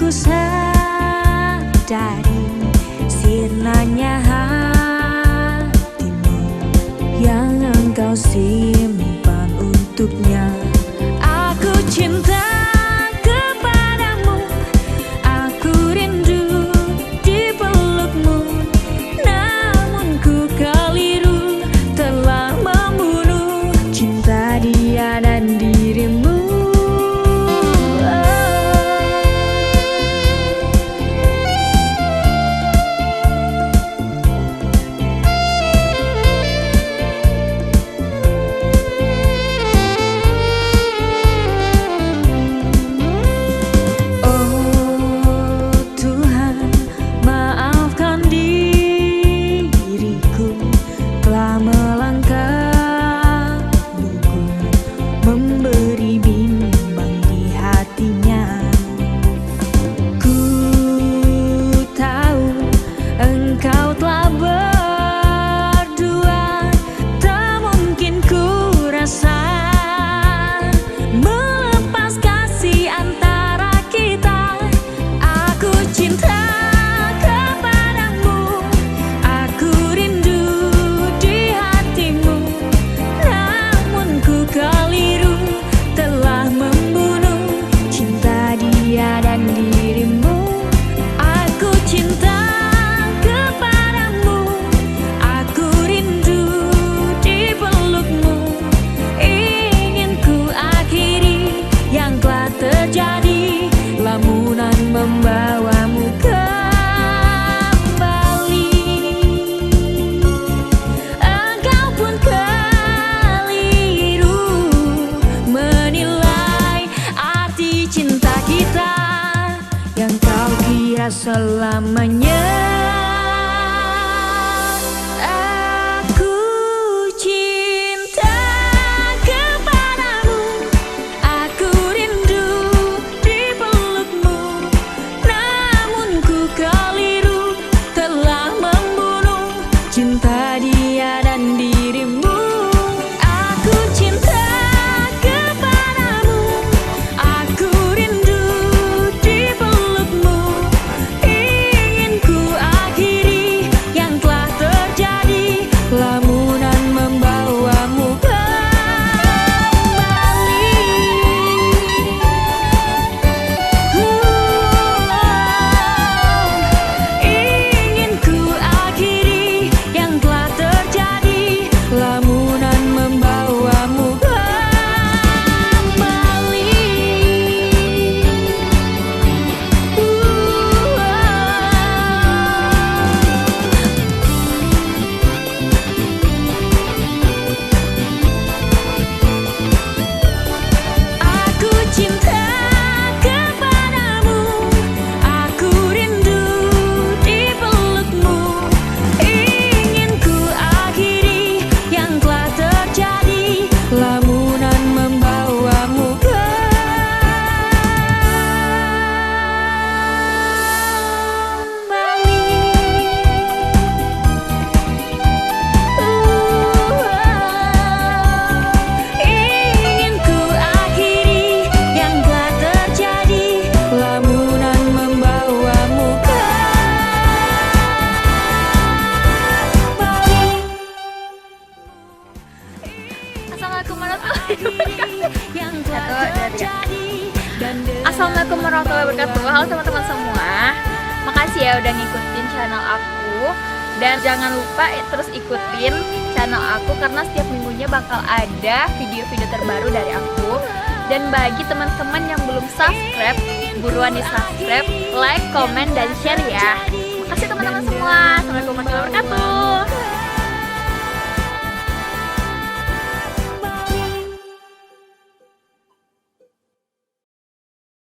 ku sadari sirnanya hatimu yang engkau simpan untuknya. Aku cinta kepadamu, aku rindu di pelukmu, namun ku keliru telah membunuh cinta dia dan dirimu. Membawamu kembali, engkau pun keliru menilai arti cinta kita yang kau kira selamanya. Cinta dia dan dirimu. Aku cinta kepadamu, aku rindu di pelukmu, ingin ku akhiri yang telah terjadi, lamunan membawamu kembali. Ingin ku akhiri yang telah terjadi, lamunan membawamu kembali. Aku cinta kepadamu, aku rindu di pelukmu, ingin ku akhiri yang telah terjadi, lamunan membawamu kembali. Ingin ku akhiri yang telah terjadi, lamunan membawamu kembali. Assalamualaikum warahmatullahi wabarakatuh. Yang telah terjadi dan Assalamualaikum warahmatullahi wabarakatuh. Halo teman-teman semua, makasih ya udah ngikutin channel aku. Dan jangan lupa terus ikutin channel aku karena setiap minggunya bakal ada video-video terbaru dari aku. Dan bagi teman-teman yang belum subscribe, buruan di subscribe, like, komen, dan share ya. Makasih teman-teman semua. Assalamualaikum warahmatullahi wabarakatuh.